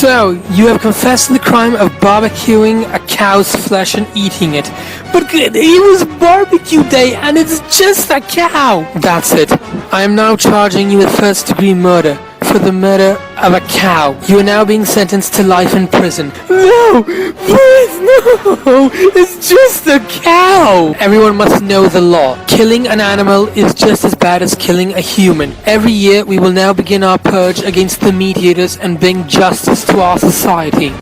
So, you have confessed to the crime of barbecuing a cow's flesh and eating it. But it was barbecue day and it's just a cow. That's it. I am now charging you with first-degree murder for the murder of a cow. You are now being sentenced to life in prison. No! Please, no! It's just a cow! Everyone must know the law. Killing an animal is just as bad as killing a human. Every year, we will now begin our purge against the meat eaters and bring justice to our society.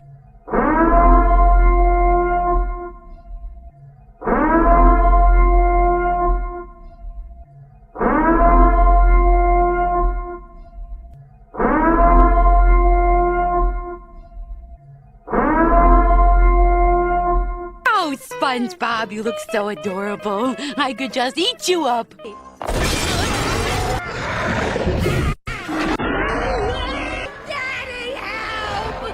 SpongeBob, you look so adorable. I could just eat you up. Daddy, help!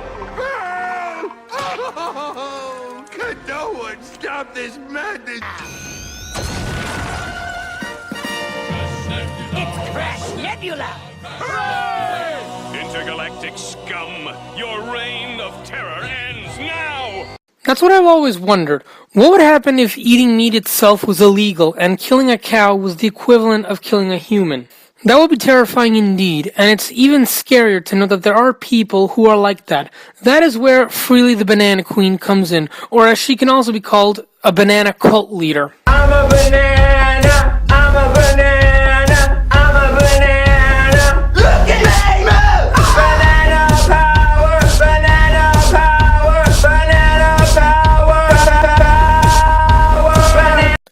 Oh, can no one stop this madness? It's Crash Nebula! Intergalactic scum, your reign of terror ends now! That's what I've always wondered. What would happen if eating meat itself was illegal and killing a cow was the equivalent of killing a human? That would be terrifying indeed, and it's even scarier to know that there are people who are like that. That is where Freelee the Banana Queen comes in, or as she can also be called, a banana cult leader. I'm a banana, I'm a banana, I'm a banana. Look at me move! Banana power, banana power, banana power.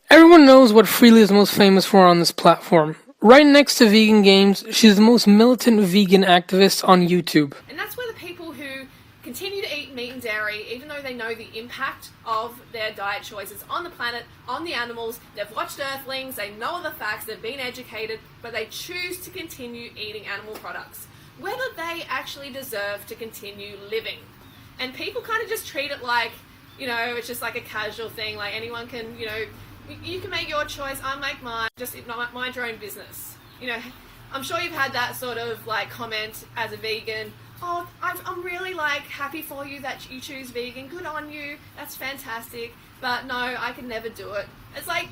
Everyone knows what Freelee is most famous for on this platform. Right next to Vegan Games, she's the most militant vegan activist on YouTube. And that's where the people who continue to eat meat and dairy, even though they know the impact of their diet choices on the planet, on the animals, they've watched Earthlings, they know all the facts, they've been educated, but they choose to continue eating animal products. Whether they actually deserve to continue living. And people kind of just treat it like, you know, it's just like a casual thing, like anyone can, you know, you can make your choice, I make mine, just mind your own business. You know, I'm sure you've had that sort of like comment as a vegan, oh, I'm really like happy for you that you choose vegan, good on you, that's fantastic, but no, I can never do it. It's like,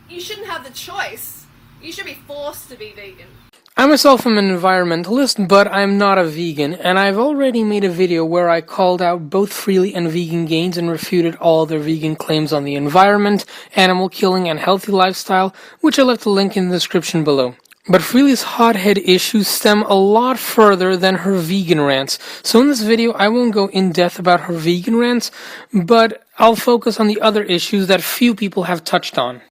you shouldn't have the choice, you should be forced to be vegan. I myself am an environmentalist, but I'm not a vegan, and I've already made a video where I called out both Freelee and Vegan Gains and refuted all their vegan claims on the environment, animal killing, and healthy lifestyle, which I left a link in the description below. But Freelee's hothead issues stem a lot further than her vegan rants, so in this video I won't go in depth about her vegan rants, but I'll focus on the other issues that few people have touched on.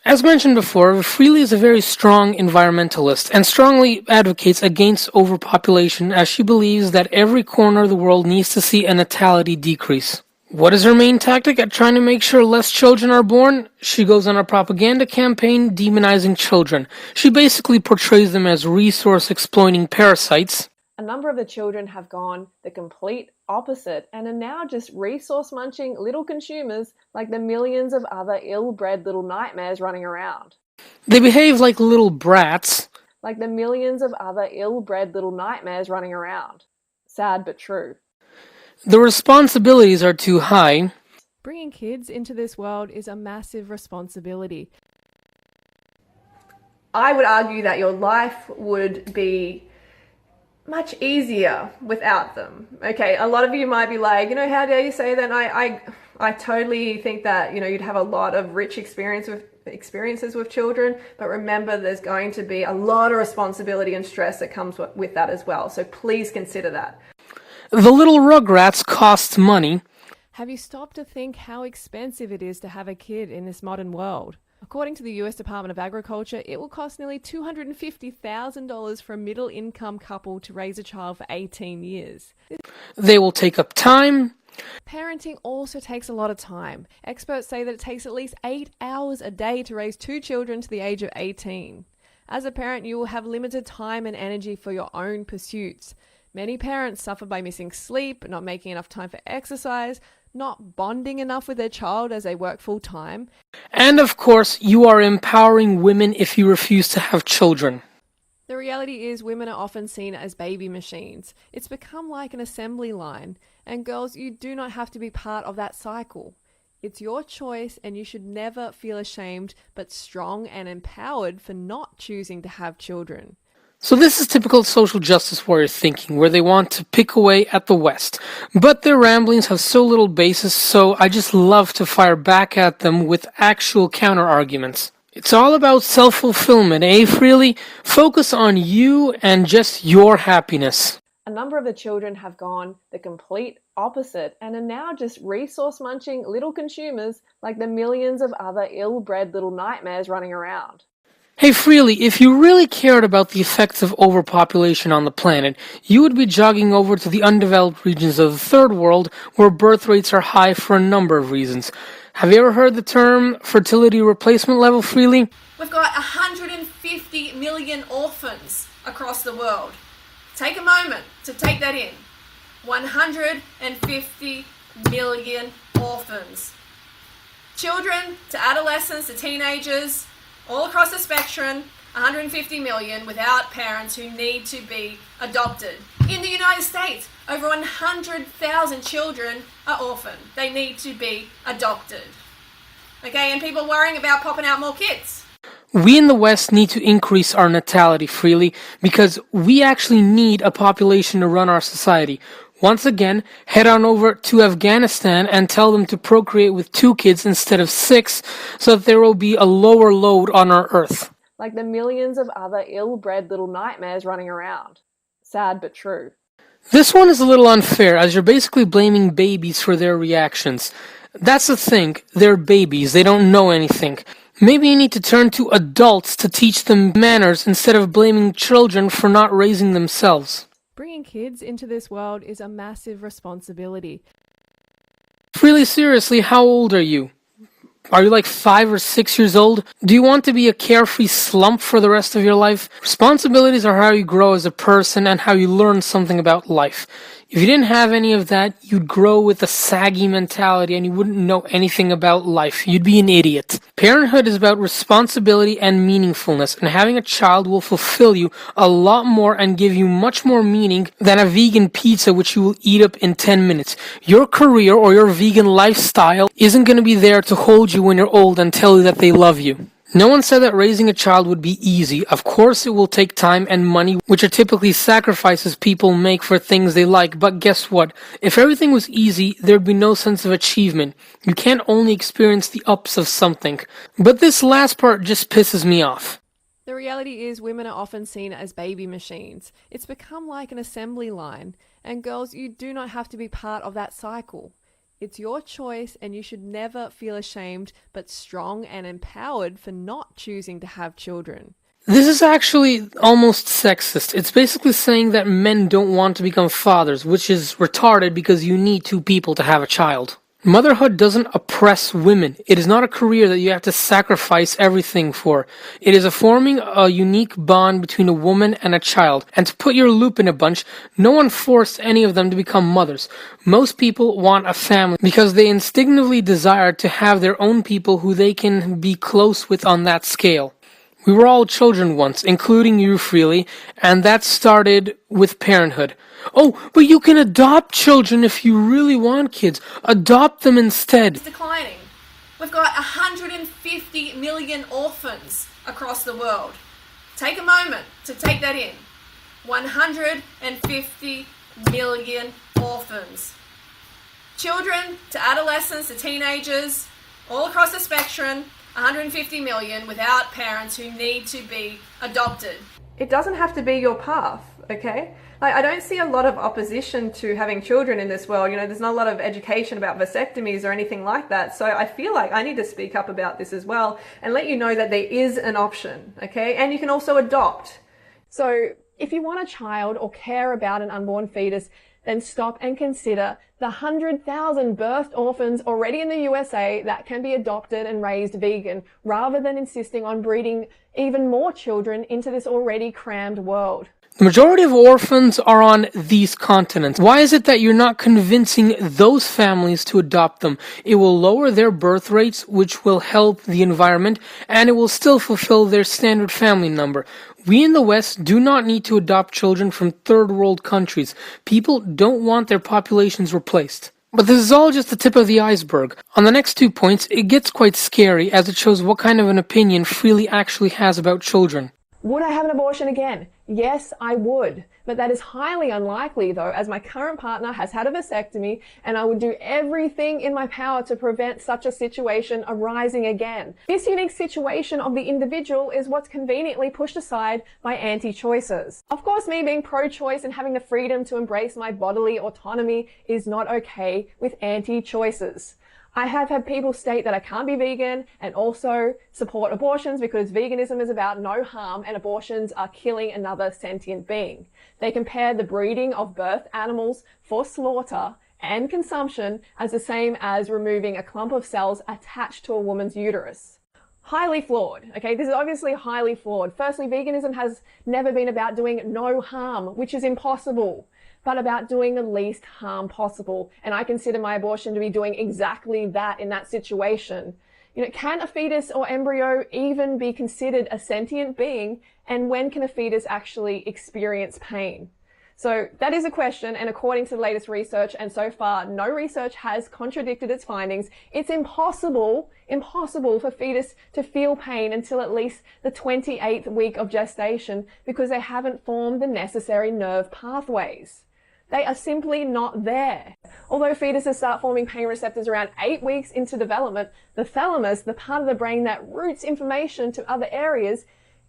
As mentioned before, Freelee is a very strong environmentalist and strongly advocates against overpopulation as she believes that every corner of the world needs to see a natality decrease. What is her main tactic at trying to make sure less children are born? She goes on a propaganda campaign demonizing children. She basically portrays them as resource-exploiting parasites. A number of the children have gone the complete opposite and are now just resource-munching little consumers like the millions of other ill-bred little nightmares running around. They behave like little brats. Like the millions of other ill-bred little nightmares running around. Sad but true. The responsibilities are too high. Bringing kids into this world is a massive responsibility. I would argue that your life would be much easier without them. Okay, a lot of you might be like, you know, how dare you say that? I totally think that, you know, you'd have a lot of rich experiences with children, but remember there's going to be a lot of responsibility and stress that comes with that as well. So please consider that. The little rugrats cost money. Have you stopped to think how expensive it is to have a kid in this modern world? According to the US Department of Agriculture, it will cost nearly $250,000 for a middle-income couple to raise a child for 18 years. They will take up time. Parenting also takes a lot of time. Experts say that it takes at least 8 hours a day to raise 2 children to the age of 18. As a parent, you will have limited time and energy for your own pursuits. Many parents suffer by missing sleep, not making enough time for exercise, not bonding enough with their child as they work full time. And of course, you are empowering women if you refuse to have children. The reality is women are often seen as baby machines. It's become like an assembly line. And girls, you do not have to be part of that cycle. It's your choice and you should never feel ashamed but strong and empowered for not choosing to have children. So this is typical social justice warrior thinking, where they want to pick away at the West. But their ramblings have so little basis, so I just love to fire back at them with actual counter-arguments. It's all about self-fulfillment, eh, Freelee? Focus on you and just your happiness. A number of the children have gone the complete opposite and are now just resource-munching little consumers like the millions of other ill-bred little nightmares running around. Hey Freelee, if you really cared about the effects of overpopulation on the planet, you would be jogging over to the undeveloped regions of the third world where birth rates are high for a number of reasons. Have you ever heard the term fertility replacement level, Freelee? We've got 150 million orphans across the world. Take a moment to take that in. 150 million orphans. Children to adolescents to teenagers, all across the spectrum, 150 million without parents who need to be adopted. In the United States, over 100,000 children are orphaned. They need to be adopted. Okay, and people worrying about popping out more kids. We in the West need to increase our natality, Freelee, because we actually need a population to run our society. Once again, head on over to Afghanistan and tell them to procreate with 2 kids instead of 6, so that there will be a lower load on our Earth. Like the millions of other ill-bred little nightmares running around. Sad but true. This one is a little unfair, as you're basically blaming babies for their reactions. That's the thing, they're babies, they don't know anything. Maybe you need to turn to adults to teach them manners instead of blaming children for not raising themselves. Bringing kids into this world is a massive responsibility. Freelee, seriously, how old are you? Are you like 5 or 6 years old? Do you want to be a carefree slump for the rest of your life? Responsibilities are how you grow as a person and how you learn something about life. If you didn't have any of that, you'd grow with a saggy mentality and you wouldn't know anything about life. You'd be an idiot. Parenthood is about responsibility and meaningfulness, and having a child will fulfill you a lot more and give you much more meaning than a vegan pizza which you will eat up in 10 minutes. Your career or your vegan lifestyle isn't going to be there to hold you when you're old and tell you that they love you. No one said that raising a child would be easy. Of course it will take time and money, which are typically sacrifices people make for things they like. But guess what? If everything was easy, there'd be no sense of achievement. You can't only experience the ups of something. But this last part just pisses me off. The reality is women are often seen as baby machines. It's become like an assembly line. And girls, you do not have to be part of that cycle. It's your choice and you should never feel ashamed but strong and empowered for not choosing to have children. This is actually almost sexist. It's basically saying that men don't want to become fathers, which is retarded because you need 2 people to have a child. Motherhood doesn't oppress women. It is not a career that you have to sacrifice everything for. It is forming a unique bond between a woman and a child. And to put your loop in a bunch, no one forced any of them to become mothers. Most people want a family because they instinctively desire to have their own people who they can be close with on that scale. We were all children once, including you, Freelee, and that started with parenthood. Oh, but you can adopt children if you really want kids. Adopt them instead. It's declining. We've got 150 million orphans across the world. Take a moment to take that in. 150 million orphans. Children to adolescents to teenagers, all across the spectrum, 150 million without parents who need to be adopted. It doesn't have to be your path, okay? Like, I don't see a lot of opposition to having children in this world. You know, there's not a lot of education about vasectomies or anything like that. So I feel like I need to speak up about this as well and let you know that there is an option, okay? And you can also adopt. So if you want a child or care about an unborn fetus, then stop and consider the 100,000 birthed orphans already in the USA that can be adopted and raised vegan, rather than insisting on breeding even more children into this already crammed world. The majority of orphans are on these continents. Why is it that you're not convincing those families to adopt them? It will lower their birth rates, which will help the environment, and it will still fulfill their standard family number. We in the West do not need to adopt children from third world countries. People don't want their populations replaced. But this is all just the tip of the iceberg. On the next 2 points, it gets quite scary as it shows what kind of an opinion Freelee actually has about children. Would I have an abortion again? Yes, I would. But that is highly unlikely though, as my current partner has had a vasectomy and I would do everything in my power to prevent such a situation arising again. This unique situation of the individual is what's conveniently pushed aside by anti-choicers. Of course, me being pro-choice and having the freedom to embrace my bodily autonomy is not okay with anti-choicers. I have had people state that I can't be vegan and also support abortions because veganism is about no harm and abortions are killing another sentient being. They compare the breeding of birth animals for slaughter and consumption as the same as removing a clump of cells attached to a woman's uterus. Highly flawed, okay? This is obviously highly flawed. Firstly, veganism has never been about doing no harm, which is impossible, but about doing the least harm possible. And I consider my abortion to be doing exactly that in that situation. Can a fetus or embryo even be considered a sentient being? And when can a fetus actually experience pain? So that is a question, and according to the latest research, and so far no research has contradicted its findings, it's impossible for fetus to feel pain until at least the 28th week of gestation because they haven't formed the necessary nerve pathways. They are simply not there. Although fetuses start forming pain receptors around 8 weeks into development, the thalamus, the part of the brain that routes information to other areas,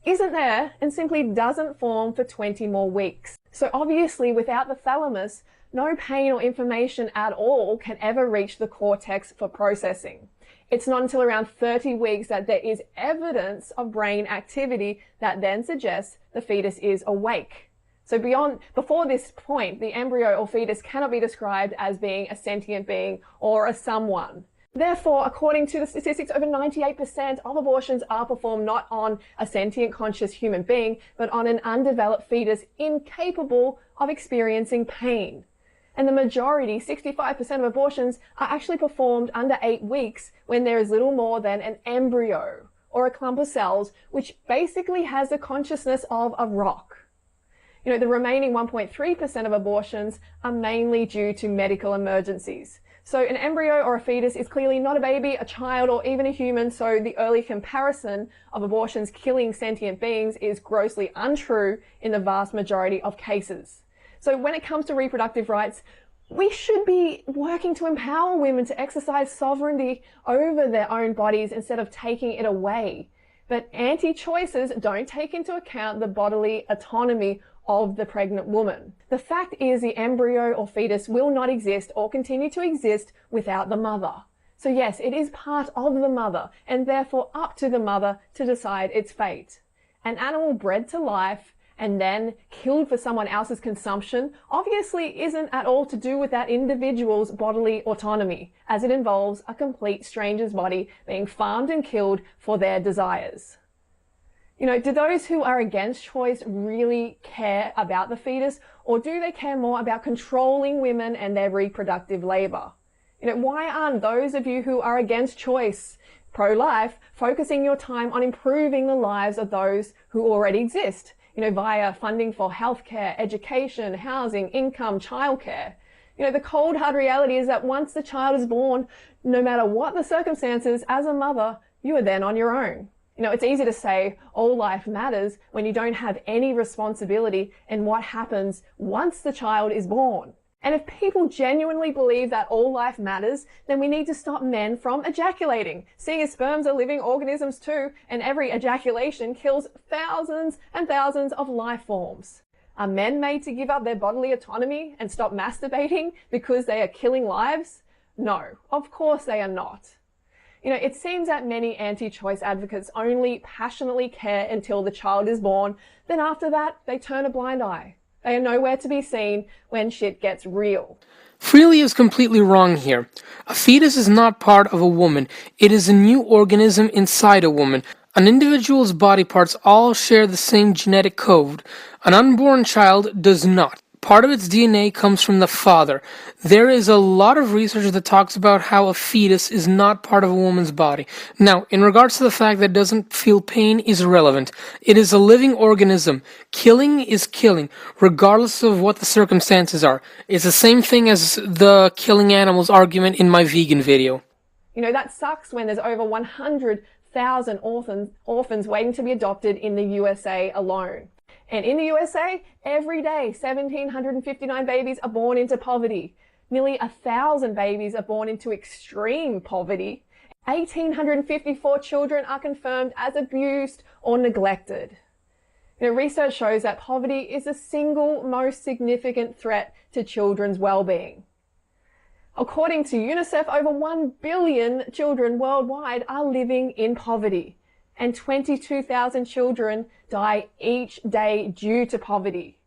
isn't there and simply doesn't form for 20 more weeks. So obviously without the thalamus, no pain or information at all can ever reach the cortex for processing. It's not until around 30 weeks that there is evidence of brain activity that then suggests the fetus is awake. So before this point, the embryo or fetus cannot be described as being a sentient being or a someone. Therefore, according to the statistics, over 98% of abortions are performed not on a sentient conscious human being, but on an undeveloped fetus incapable of experiencing pain. And the majority, 65% of abortions, are actually performed under 8 weeks when there is little more than an embryo or a clump of cells, which basically has the consciousness of a rock. The remaining 1.3% of abortions are mainly due to medical emergencies. So an embryo or a fetus is clearly not a baby, a child, or even a human, so the early comparison of abortions killing sentient beings is grossly untrue in the vast majority of cases. So when it comes to reproductive rights, we should be working to empower women to exercise sovereignty over their own bodies instead of taking it away. But anti-choicers don't take into account the bodily autonomy of the pregnant woman. The fact is the embryo or fetus will not exist or continue to exist without the mother. So yes, it is part of the mother and therefore up to the mother to decide its fate. An animal bred to life and then killed for someone else's consumption obviously isn't at all to do with that individual's bodily autonomy, as it involves a complete stranger's body being farmed and killed for their desires. Do those who are against choice really care about the fetus, or do they care more about controlling women and their reproductive labor? Why aren't those of you who are against choice, pro-life, focusing your time on improving the lives of those who already exist, via funding for healthcare, education, housing, income, childcare? The cold hard reality is that once the child is born, no matter what the circumstances, as a mother, you are then on your own. It's easy to say all life matters when you don't have any responsibility in what happens once the child is born. And if people genuinely believe that all life matters, then we need to stop men from ejaculating, seeing as sperms are living organisms too, and every ejaculation kills thousands and thousands of life forms. Are men made to give up their bodily autonomy and stop masturbating because they are killing lives? No, of course they are not. It seems that many anti-choice advocates only passionately care until the child is born. Then after that, they turn a blind eye. They are nowhere to be seen when shit gets real. Freelee is completely wrong here. A fetus is not part of a woman. It is a new organism inside a woman. An individual's body parts all share the same genetic code. An unborn child does not. Part of its DNA comes from the father. There is a lot of research that talks about how a fetus is not part of a woman's body. Now, in regards to the fact that it doesn't feel pain is irrelevant. It is a living organism. Killing is killing, regardless of what the circumstances are. It's the same thing as the killing animals argument in my vegan video. You know, that sucks when there's over 100,000 orphans waiting to be adopted in the USA alone. And in the USA, every day, 1,759 babies are born into poverty. Nearly 1,000 babies are born into extreme poverty. 1,854 children are confirmed as abused or neglected. You know, research shows that poverty is the single most significant threat to children's well-being. According to UNICEF, over 1 billion children worldwide are living in poverty, and 22,000 children die each day due to poverty.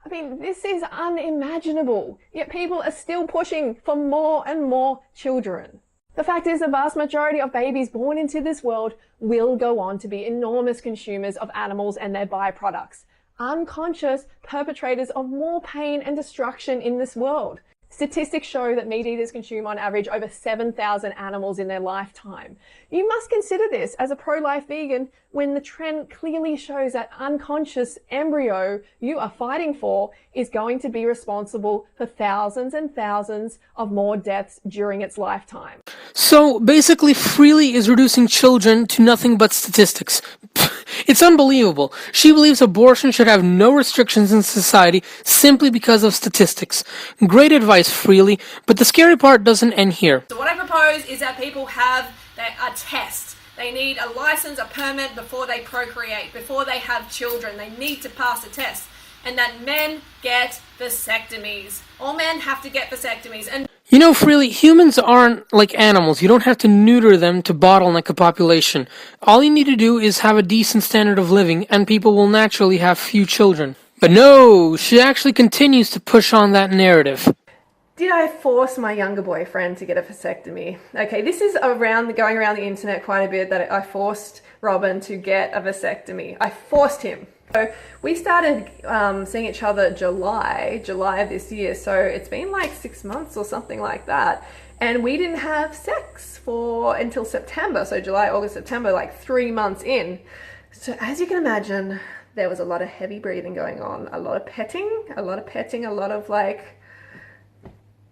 I mean, this is unimaginable, yet people are still pushing for more and more children. The fact is, the vast majority of babies born into this world will go on to be enormous consumers of animals and their byproducts, unconscious perpetrators of more pain and destruction in this world. Statistics show that meat eaters consume on average over 7,000 animals in their lifetime. You must consider this as a pro-life vegan when the trend clearly shows that unconscious embryo you are fighting for is going to be responsible for thousands and thousands of more deaths during its lifetime. So basically, Freelee is reducing children to nothing but statistics. It's unbelievable. She believes abortion should have no restrictions in society simply because of statistics. Great advice, Freelee, but the scary part doesn't end here. So what I propose is that people have a test. They need a license, a permit before they procreate, before they have children. They need to pass a test. And that men get vasectomies. All men have to get vasectomies. And You know, Freelee, humans aren't like animals. You don't have to neuter them to bottleneck a population. All you need to do is have a decent standard of living, and people will naturally have few children. But no, she actually continues to push on that narrative. Did I force my younger boyfriend to get a vasectomy? Okay, this is going around the internet quite a bit that I forced Robin to get a vasectomy. I forced him. So we started seeing each other July of this year, so it's been like 6 months or something like that, and we didn't have sex until September, so July, August, September, like 3 months in. So as you can imagine, there was a lot of heavy breathing going on, a lot of petting, a lot of like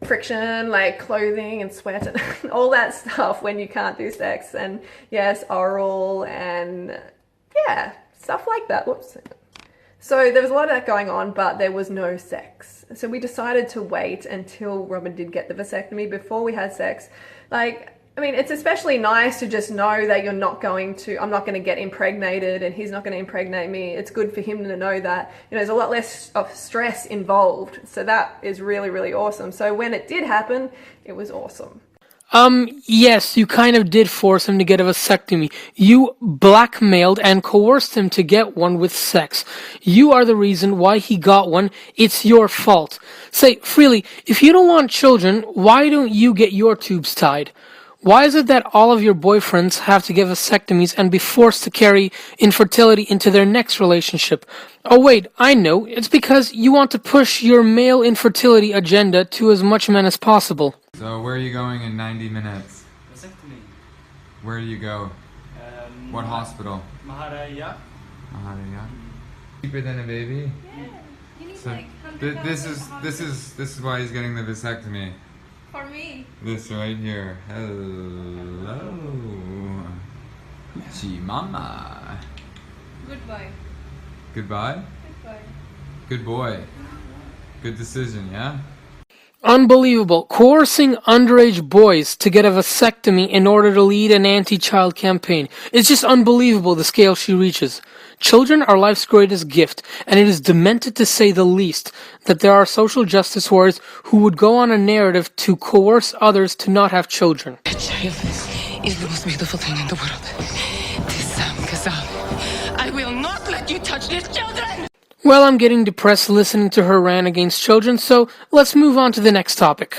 friction, like clothing and sweat and all that stuff when you can't do sex, and yes, oral and yeah, stuff like that. Whoops. So there was a lot of that going on, but there was no sex. So we decided to wait until Robin did get the vasectomy before we had sex. Like, I mean, it's especially nice to just know that I'm not going to get impregnated and he's not going to impregnate me. It's good for him to know that, you know, there's a lot less of stress involved. So that is really, really awesome. So when it did happen, it was awesome. Yes, you kind of did force him to get a vasectomy. You blackmailed and coerced him to get one with sex. You are the reason why he got one. It's your fault. Say, Freelee, if you don't want children, why don't you get your tubes tied? Why is it that all of your boyfriends have to get vasectomies and be forced to carry infertility into their next relationship? Oh wait, I know. It's because you want to push your male infertility agenda to as much men as possible. So where are you going in 90 minutes? Vasectomy. Where do you go? What hospital? Maharaya. Maharaya. Cheaper than a baby? Yeah. You need So like this is why he's getting the vasectomy. for me. This right here. Hello. Gee, mama. Goodbye. Goodbye? Goodbye. Good boy. Good decision, yeah? Unbelievable. Coercing underage boys to get a vasectomy in order to lead an anti-child campaign. It's just unbelievable the scale she reaches. Children are life's greatest gift, and it is demented to say the least that there are social justice warriors who would go on a narrative to coerce others to not have children. A child is the most beautiful thing in the world. I will not let you touch these children! Well, I'm getting depressed listening to her rant against children, so let's move on to the next topic.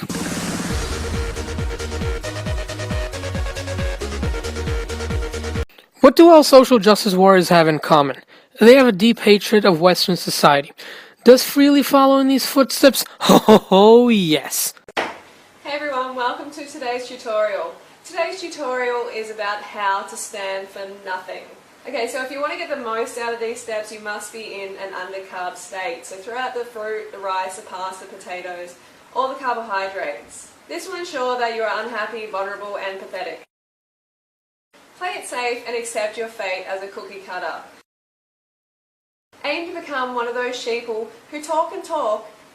What What do all social justice warriors have in common? They have a deep hatred of Western society. Does Freelee follow in these footsteps? Oh, yes. Hey everyone, welcome to today's tutorial. Today's tutorial is about how to stand for nothing. Okay, so if you want to get the most out of these steps, you must be in an undercarb state. So throw out the fruit, the rice, the pasta, potatoes, all the carbohydrates. This will ensure that you are unhappy, vulnerable and pathetic. Play it safe and accept your fate as a cookie cutter. Aim to become one of those sheeple who talk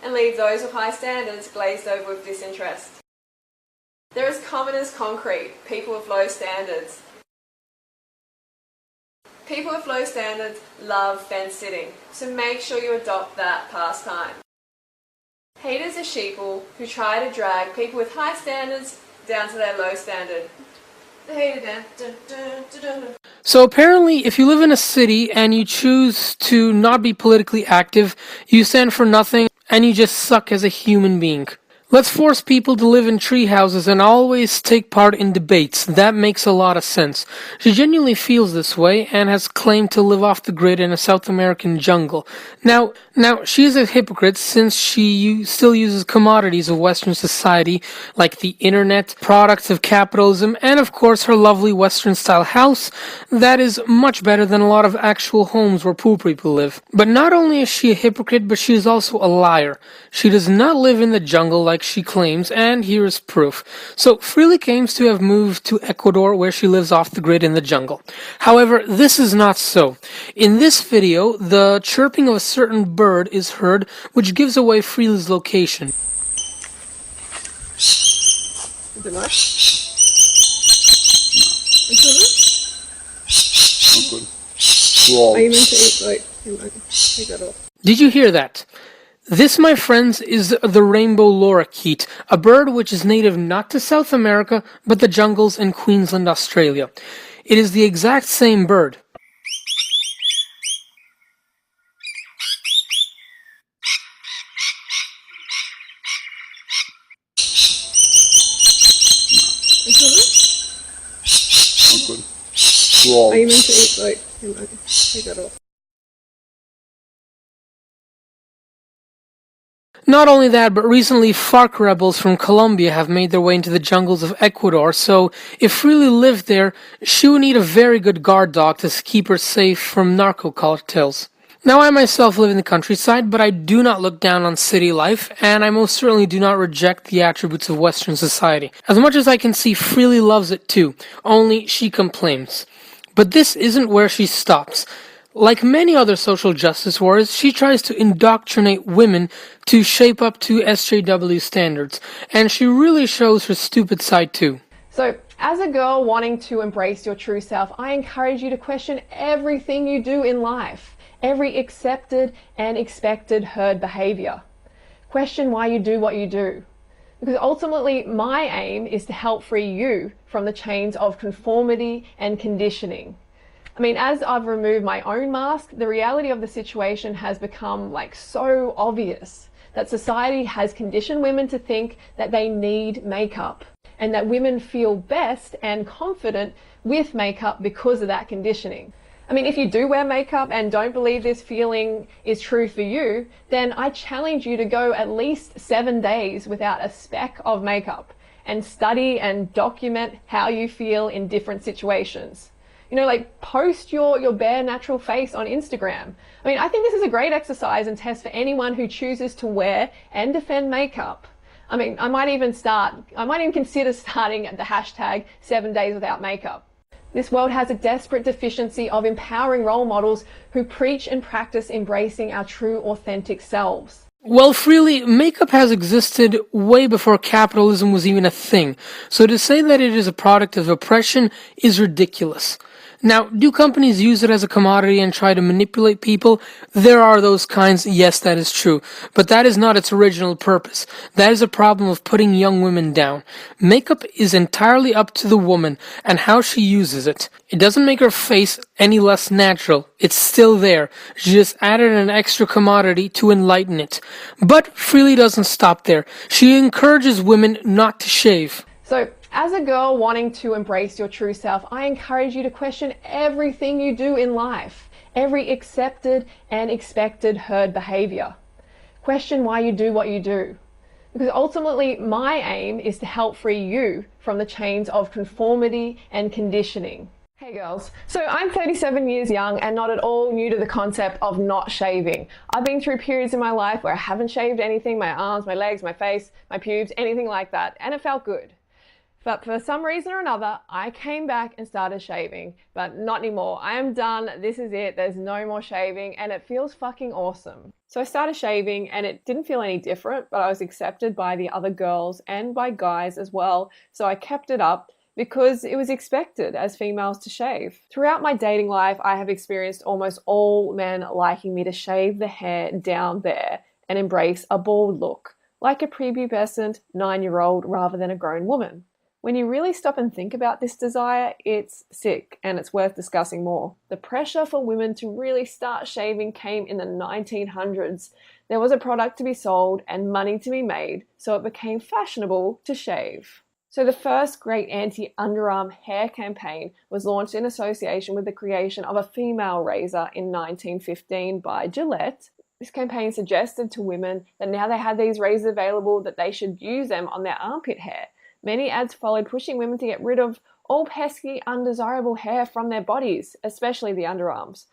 and leave those of high standards glazed over with disinterest. They're as common as concrete, people with low standards. People with low standards love fence sitting, so make sure you adopt that pastime. Haters are sheeple who try to drag people with high standards down to their low standard. So apparently, if you live in a city and you choose to not be politically active, you stand for nothing and you just suck as a human being. Let's force people to live in tree houses and always take part in debates. That makes a lot of sense. She genuinely feels this way and has claimed to live off the grid in a South American jungle. Now she is a hypocrite since she still uses commodities of Western society like the internet, products of capitalism, and of course her lovely Western-style house that is much better than a lot of actual homes where poor people live. But not only is she a hypocrite, but she is also a liar. She does not live in the jungle like she claims, and here is proof. So Freelee claims to have moved to Ecuador where she lives off the grid in the jungle. However, this is not so. In this video, the chirping of a certain bird is heard, which gives away Freelee's location. Is it nice? Are you meant to eat? Take that off. Did you hear that? This, my friends, is the rainbow lorikeet, a bird which is native not to South America, but the jungles in Queensland, Australia. It is the exact same bird. Are you meant to eat? Take that off. Not only that, but recently FARC rebels from Colombia have made their way into the jungles of Ecuador, so if Freelee lived there, she would need a very good guard dog to keep her safe from narco cartels. Now, I myself live in the countryside, but I do not look down on city life, and I most certainly do not reject the attributes of Western society. As much as I can see, Freelee loves it too, only she complains. But this isn't where she stops. Like many other social justice warriors, she tries to indoctrinate women to shape up to SJW standards, and she really shows her stupid side too. So, as a girl wanting to embrace your true self, I encourage you to question everything you do in life, every accepted and expected herd behavior. Question why you do what you do. Because ultimately, my aim is to help free you from the chains of conformity and conditioning. I mean, as I've removed my own mask, the reality of the situation has become so obvious that society has conditioned women to think that they need makeup and that women feel best and confident with makeup because of that conditioning. I mean, if you do wear makeup and don't believe this feeling is true for you, then I challenge you to go at least 7 days without a speck of makeup and study and document how you feel in different situations. You know, post your bare natural face on Instagram. I mean, I think this is a great exercise and test for anyone who chooses to wear and defend makeup. I mean, I might even consider starting at the hashtag 7 days without makeup. This world has a desperate deficiency of empowering role models who preach and practice embracing our true, authentic selves. Well, Freelee, makeup has existed way before capitalism was even a thing, so to say that it is a product of oppression is ridiculous. Now, do companies use it as a commodity and try to manipulate people? There are those kinds, yes, that is true. But that is not its original purpose. That is a problem of putting young women down. Makeup is entirely up to the woman and how she uses it. It doesn't make her face any less natural. It's still there. She just added an extra commodity to enlighten it. But Freelee doesn't stop there. She encourages women not to shave. So, As a girl wanting to embrace your true self, I encourage you to question everything you do in life, every accepted and expected herd behavior. Question why you do what you do. Because ultimately, my aim is to help free you from the chains of conformity and conditioning. Hey girls, so I'm 37 years young and not at all new to the concept of not shaving. I've been through periods in my life where I haven't shaved anything, my arms, my legs, my face, my pubes, anything like that, and it felt good. But for some reason or another, I came back and started shaving, but not anymore. I am done, this is it, there's no more shaving, and it feels fucking awesome. So I started shaving and it didn't feel any different, but I was accepted by the other girls and by guys as well, so I kept it up because it was expected as females to shave. Throughout my dating life, I have experienced almost all men liking me to shave the hair down there and embrace a bald look, like a prepubescent 9-year-old rather than a grown woman. When you really stop and think about this desire, it's sick and it's worth discussing more. The pressure for women to really start shaving came in the 1900s. There was a product to be sold and money to be made, so it became fashionable to shave. So the first great anti-underarm hair campaign was launched in association with the creation of a female razor in 1915 by Gillette. This campaign suggested to women that now they had these razors available that they should use them on their armpit hair. Many ads followed pushing women to get rid of all pesky, undesirable hair from their bodies, especially the underarms.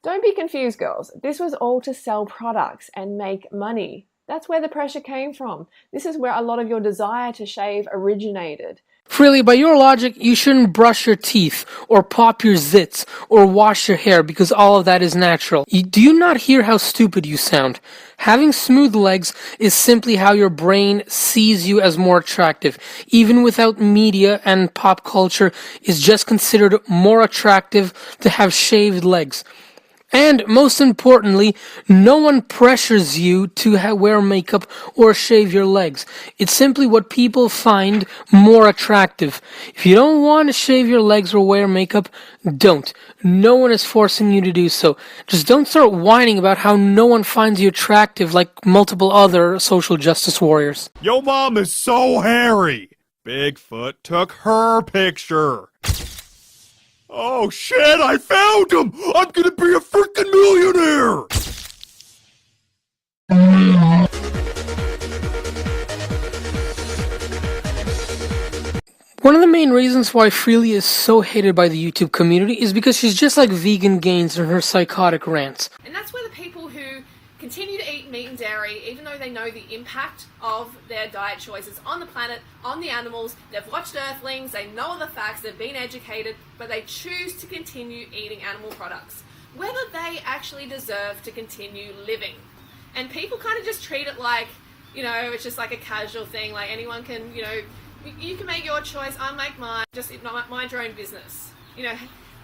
Don't be confused, girls. This was all to sell products and make money. That's where the pressure came from. This is where a lot of your desire to shave originated. Freelee, by your logic, you shouldn't brush your teeth, or pop your zits, or wash your hair, because all of that is natural. Do you not hear how stupid you sound? Having smooth legs is simply how your brain sees you as more attractive. Even without media and pop culture, it's just considered more attractive to have shaved legs. And most importantly, no one pressures you to wear makeup or shave your legs. It's simply what people find more attractive. If you don't want to shave your legs or wear makeup, don't. No one is forcing you to do so. Just don't start whining about how no one finds you attractive like multiple other social justice warriors. Yo mom is so hairy. Bigfoot took her picture. Oh shit, I found him! I'm gonna be a freaking millionaire! One of the main reasons why Freelee is so hated by the YouTube community is because she's just like Vegan Gains in her psychotic rants. And that's where the people who continue to eat meat and dairy, even though they know the impact of their diet choices on the planet, on the animals, they've watched Earthlings, they know all the facts, they've been educated, but they choose to continue eating animal products, whether they actually deserve to continue living. And people kind of just treat it like, it's just like a casual thing, like anyone can, you can make your choice, I'll make mine, just mind your own business.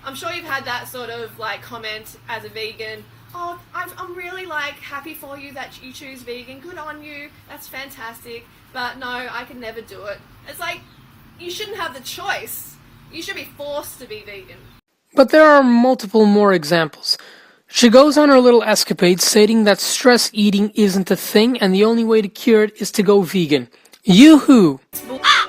I'm sure you've had that sort of like comment as a vegan. Oh, I'm really happy for you that you choose vegan. Good on you. That's fantastic. But no, I could never do it. It's like, you shouldn't have the choice. You should be forced to be vegan. But there are multiple more examples. She goes on her little escapade stating that stress eating isn't a thing and the only way to cure it is to go vegan. Yoo-hoo!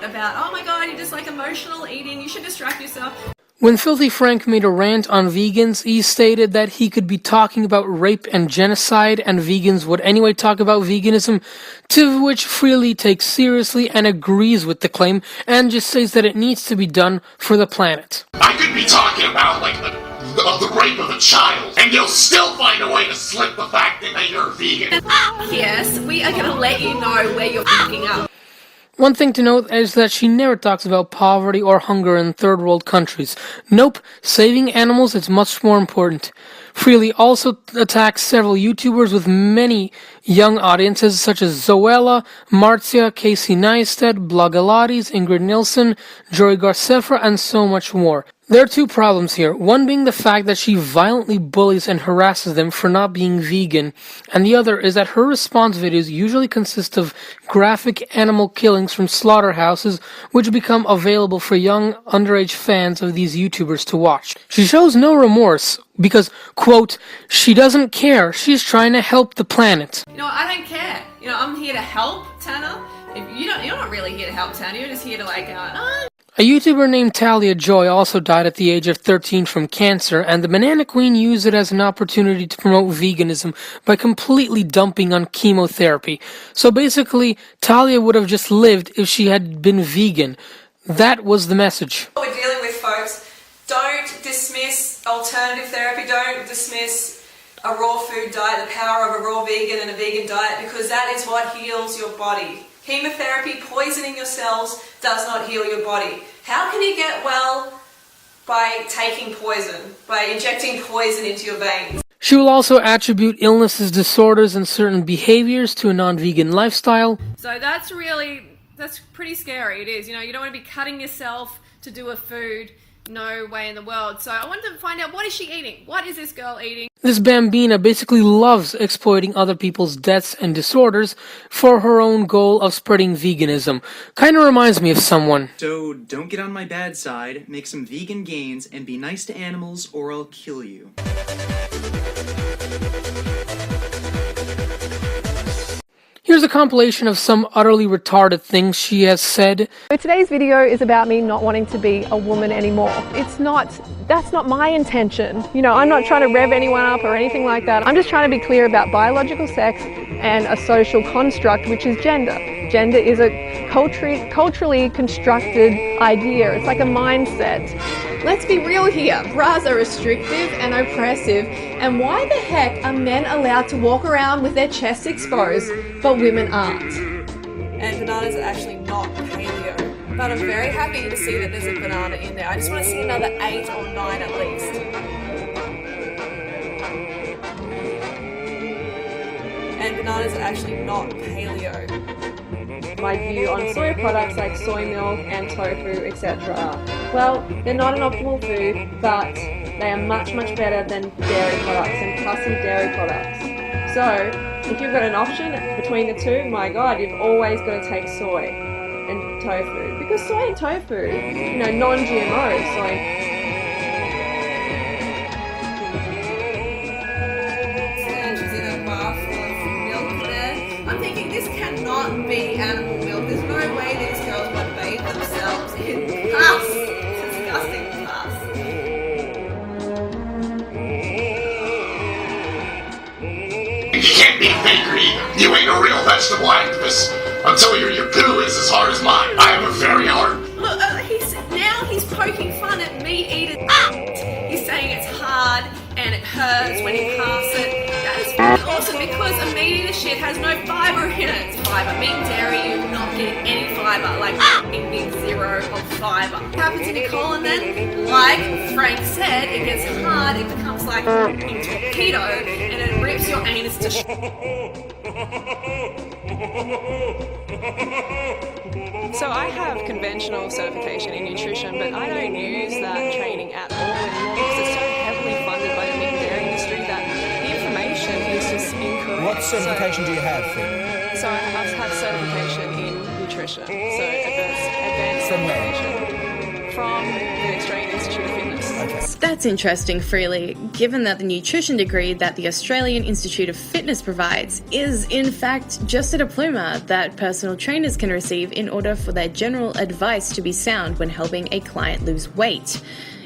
About, oh my god, you're just emotional eating. You should distract yourself. When Filthy Frank made a rant on vegans, he stated that he could be talking about rape and genocide, and vegans would anyway talk about veganism, to which Freelee takes seriously and agrees with the claim, and just says that it needs to be done for the planet. I could be talking about, the rape of a child, and you'll still find a way to slip the fact that you're vegan. Yes, we are going to let you know where you're fucking up. One thing to note is that she never talks about poverty or hunger in third world countries. Nope, saving animals is much more important. Freelee also attacks several YouTubers with many young audiences such as Zoella, Marzia, Casey Neistat, Blogalates, Ingrid Nilsson, Joey Garcefra, and so much more. There are two problems here, one being the fact that she violently bullies and harasses them for not being vegan, and the other is that her response videos usually consist of graphic animal killings from slaughterhouses which become available for young underage fans of these YouTubers to watch. She shows no remorse because, quote, she doesn't care, she's trying to help the planet. I don't care. I'm here to help Tanner. You're not really here to help Tanner, you're just here to A YouTuber named Talia Joy also died at the age of 13 from cancer, and the Banana Queen used it as an opportunity to promote veganism by completely dumping on chemotherapy. So basically, Talia would have just lived if she had been vegan. That was the message. What we're dealing with, folks, don't dismiss alternative therapy, don't dismiss a raw food diet, the power of a raw vegan and a vegan diet, because that is what heals your body. Chemotherapy, poisoning your cells, does not heal your body. How can you get well? By taking poison, by injecting poison into your veins. She will also attribute illnesses, disorders, and certain behaviors to a non-vegan lifestyle. So that's pretty scary, it is. You know, you don't want to be cutting yourself to do a food. No way in the world. So I wanted to find out, what is she eating? What is this girl eating? This Bambina basically loves exploiting other people's deaths and disorders for her own goal of spreading veganism. Kinda reminds me of someone. So don't get on my bad side, make some vegan gains, and be nice to animals or I'll kill you. Here's a compilation of some utterly retarded things she has said. So today's video is about me not wanting to be a woman anymore. That's not my intention. You know, I'm not trying to rev anyone up or anything like that. I'm just trying to be clear about biological sex and a social construct, which is gender. Gender is a culturally constructed idea. It's like a mindset. Let's be real here. Bras are restrictive and oppressive. And why the heck are men allowed to walk around with their chests exposed, but women aren't? And bananas are actually not paleo. But I'm very happy to see that there's a banana in there. I just want to see another 8 or 9 at least. And bananas are actually not paleo. My view on soy products like soy milk and tofu, etc. Well, they're not an optimal food, but they are much, much better than dairy products and fussy dairy products. So, if you've got an option between the two, my God, you've always got to take soy and tofu. Because soy and tofu, you know, non-GMO, so... I'm thinking this cannot be animal milk. There's no way these girls would bathe themselves in pus. Disgusting pus. You can't be a baker either. You ain't a real vegetable activist until your poo is as hard as mine. I have a very hard. Look, he's poking fun at me eating. He's saying it's hard and it hurts when you pass it. That is awesome because a meat eater shit has no fiber in it. Fiber, meat and dairy, you're not getting any fiber, like in big zero of fiber. What happens in your colon then? Like Frank said, it gets hard, it becomes like a torpedo, and it rips your anus to shit. So I have conventional certification in nutrition, but I don't use that training at all anymore because it's so heavily funded by the meat and dairy industry that the information is just incorrect. What certification do you have, Finn? So I have certification in nutrition, so advanced From where? certification from the Australian Institute of Fitness. Okay. That's interesting, Freelee, given that the nutrition degree that the Australian Institute of Fitness provides is, in fact, just a diploma that personal trainers can receive in order for their general advice to be sound when helping a client lose weight.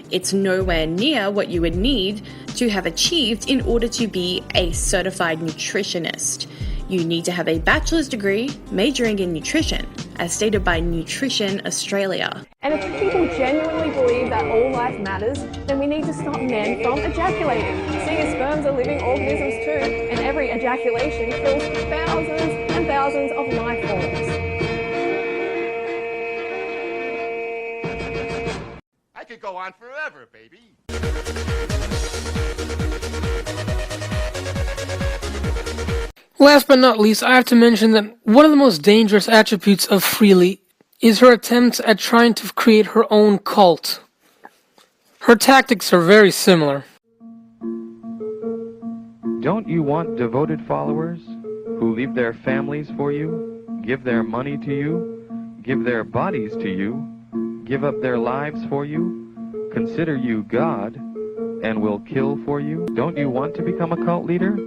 It's nowhere near what you would need to have achieved in order to be a certified nutritionist. You need to have a bachelor's degree majoring in nutrition, as stated by Nutrition Australia. And if people genuinely believe that all life matters, then we need to stop men from ejaculating. See, sperms are living organisms too, and every ejaculation kills thousands and thousands of life forms. I could go on forever, baby. Last but not least, I have to mention that one of the most dangerous attributes of Freelee is her attempts at trying to create her own cult. Her tactics are very similar. Don't you want devoted followers who leave their families for you, give their money to you, give their bodies to you, give up their lives for you, consider you God, and will kill for you? Don't you want to become a cult leader?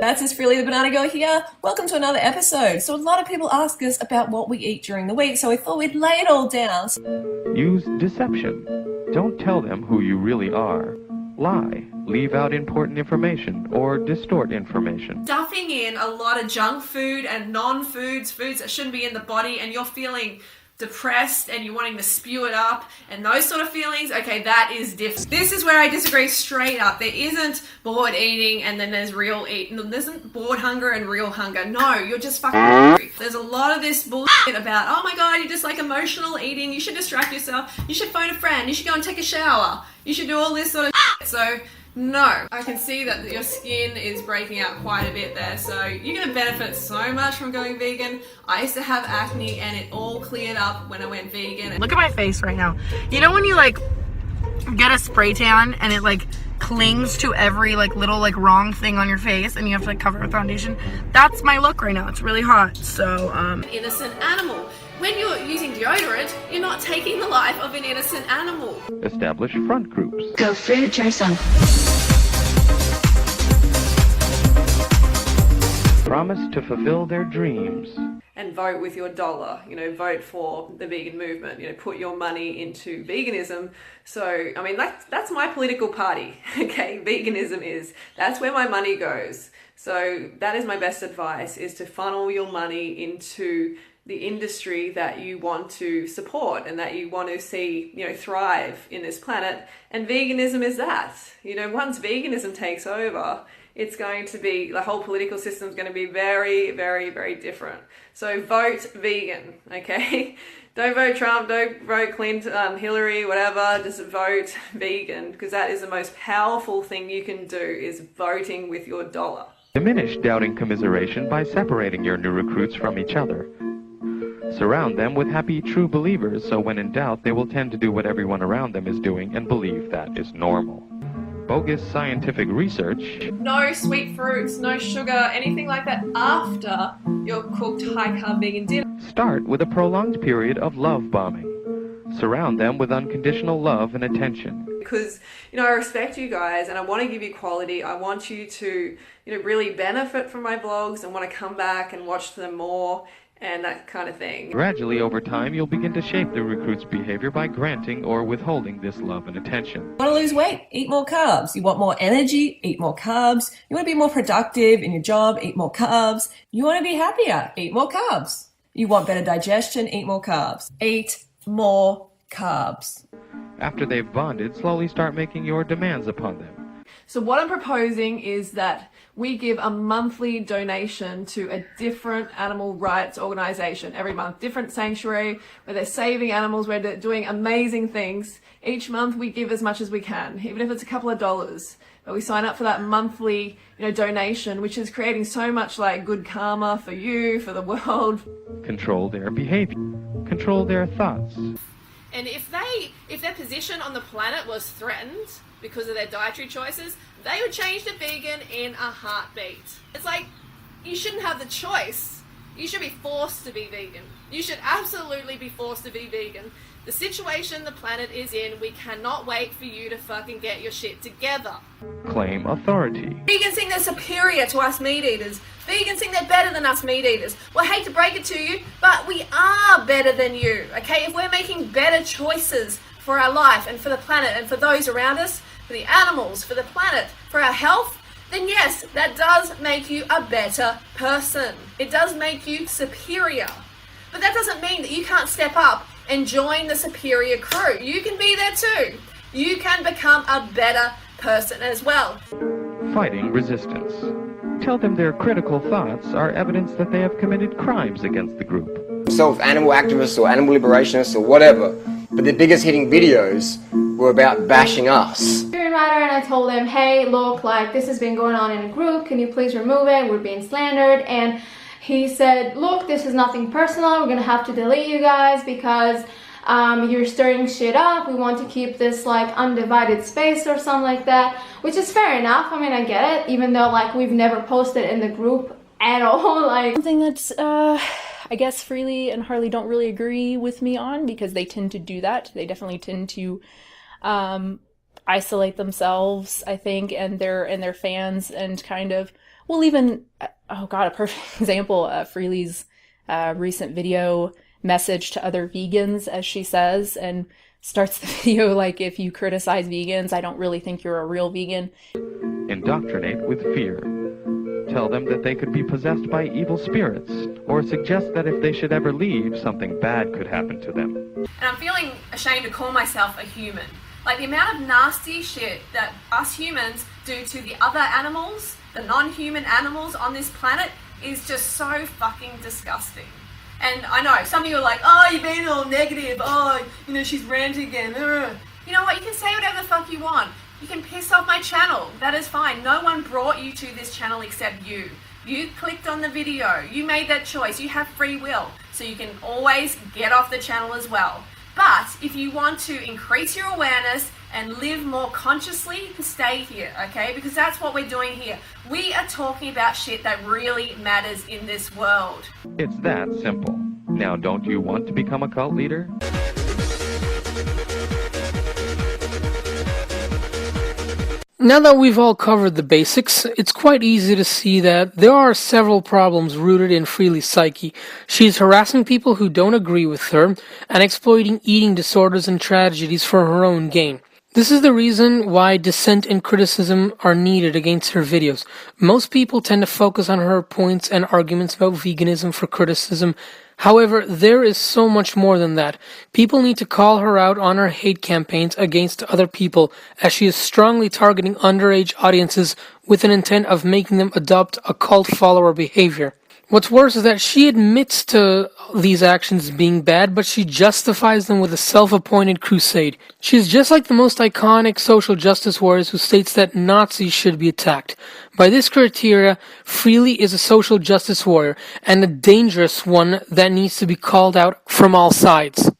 That's Freelee the Banana Girl here. Welcome to another episode. So a lot of people ask us about what we eat during the week, so we thought we'd lay it all down. Use deception. Don't tell them who you really are. Lie. Leave out important information or distort information. Stuffing in a lot of junk food and non-foods, foods that shouldn't be in the body, and you're feeling depressed and you're wanting to spew it up and those sort of feelings, okay, that is different. This is where I disagree straight up. There isn't bored eating and then there's real eating. There isn't bored hunger and real hunger. No, you're just fucking hungry. There's a lot of this bullshit about, oh my god, you're just like emotional eating, you should distract yourself, you should phone a friend, you should go and take a shower, you should do all this sort of shit. So no, I can see that your skin is breaking out quite a bit there, so you're going to benefit so much from going vegan. I used to have acne and it all cleared up when I went vegan. Look at my face right now. You know when you like get a spray tan and it like clings to every like little like wrong thing on your face and you have to like cover it with foundation? That's my look right now. It's really hot. So innocent animal. When you're using deodorant, you're not taking the life of an innocent animal. Establish front groups. Go fruit yourself. Promise to fulfill their dreams. And vote with your dollar, vote for the vegan movement, put your money into veganism. So, I mean, that's my political party, okay? Veganism that's where my money goes. So that is my best advice, is to funnel your money into the industry that you want to support and that you want to see, thrive in this planet. And veganism is that. Once veganism takes over, it's going to be, the whole political system is going to be very, very, very different. So vote vegan, okay? Don't vote Trump, don't vote Clinton, Hillary, whatever, just vote vegan, because that is the most powerful thing you can do, is voting with your dollar. Diminish doubting commiseration by separating your new recruits from each other. Surround them with happy, true believers, so when in doubt, they will tend to do what everyone around them is doing and believe that is normal. Bogus scientific research. No sweet fruits, no sugar, anything like that after your cooked high-carb vegan dinner. Start with a prolonged period of love bombing. Surround them with unconditional love and attention. Because, I respect you guys and I want to give you quality. I want you to, really benefit from my vlogs and want to come back and watch them more and that kind of thing. Gradually, over time, you'll begin to shape the recruit's behavior by granting or withholding this love and attention. You want to lose weight? Eat more carbs. You want more energy? Eat more carbs. You want to be more productive in your job? Eat more carbs. You want to be happier? Eat more carbs. You want better digestion? Eat more carbs. Eat more carbs. After they've bonded, slowly start making your demands upon them. So what I'm proposing is that we give a monthly donation to a different animal rights organization every month, different sanctuary where they're saving animals, where they're doing amazing things. Each month we give as much as we can, even if it's a couple of dollars. But we sign up for that monthly, donation, which is creating so much like good karma for you, for the world. Control their behavior. Control their thoughts. And if their position on the planet was threatened because of their dietary choices, they would change to vegan in a heartbeat. It's like, you shouldn't have the choice. You should be forced to be vegan. You should absolutely be forced to be vegan. The situation the planet is in, we cannot wait for you to fucking get your shit together. Claim authority. Vegans think they're superior to us meat eaters. Vegans think they're better than us meat eaters. Well, I hate to break it to you, but we are better than you, okay? If we're making better choices for our life and for the planet and for those around us, for the animals, for the planet, for our health, then yes, that does make you a better person. It does make you superior. But that doesn't mean that you can't step up and join the superior crew. You can be there too. You can become a better person as well. Fighting resistance. Tell them their critical thoughts are evidence that they have committed crimes against the group. Animal activists or animal liberationists or whatever, but the biggest hitting videos were about bashing us. And I told him, hey, look, like this has been going on in a group, can you please remove it, we're being slandered. And he said, look, this is nothing personal, we're gonna have to delete you guys because you're stirring shit up, we want to keep this like undivided space or something like that, which is fair enough. I mean, I get it, even though like we've never posted in the group at all. Like something that's I guess Freelee and Harley don't really agree with me on, because they tend to do that. They definitely tend to isolate themselves, I think, and their fans, and kind of Well, even, oh God, a perfect example, Freely's recent video message to other vegans, as she says, and starts the video like, if you criticize vegans, I don't really think you're a real vegan. Indoctrinate with fear. Tell them that they could be possessed by evil spirits, or suggest that if they should ever leave, something bad could happen to them. And I'm feeling ashamed to call myself a human. Like, the amount of nasty shit that us humans do to the other animals, the non-human animals on this planet, is just so fucking disgusting. And I know, some of you are like, oh, you're being all negative, oh, you know, she's ranting again. Ugh. You know what, you can say whatever the fuck you want. You can piss off my channel, that is fine. No one brought you to this channel except you. You clicked on the video, you made that choice, you have free will. So you can always get off the channel as well. But if you want to increase your awareness and live more consciously, stay here, okay? Because that's what we're doing here. We are talking about shit that really matters in this world. It's that simple. Now, don't you want to become a cult leader? Now that we've all covered the basics, it's quite easy to see that there are several problems rooted in Freely's psyche. She's harassing people who don't agree with her and exploiting eating disorders and tragedies for her own gain. This is the reason why dissent and criticism are needed against her videos. Most people tend to focus on her points and arguments about veganism for criticism. However, there is so much more than that. People need to call her out on her hate campaigns against other people, as she is strongly targeting underage audiences with an intent of making them adopt a cult follower behavior. What's worse is that she admits to these actions being bad, but she justifies them with a self-appointed crusade. She's just like the most iconic social justice warriors who states that Nazis should be attacked. By this criteria, Freely is a social justice warrior, and a dangerous one that needs to be called out from all sides.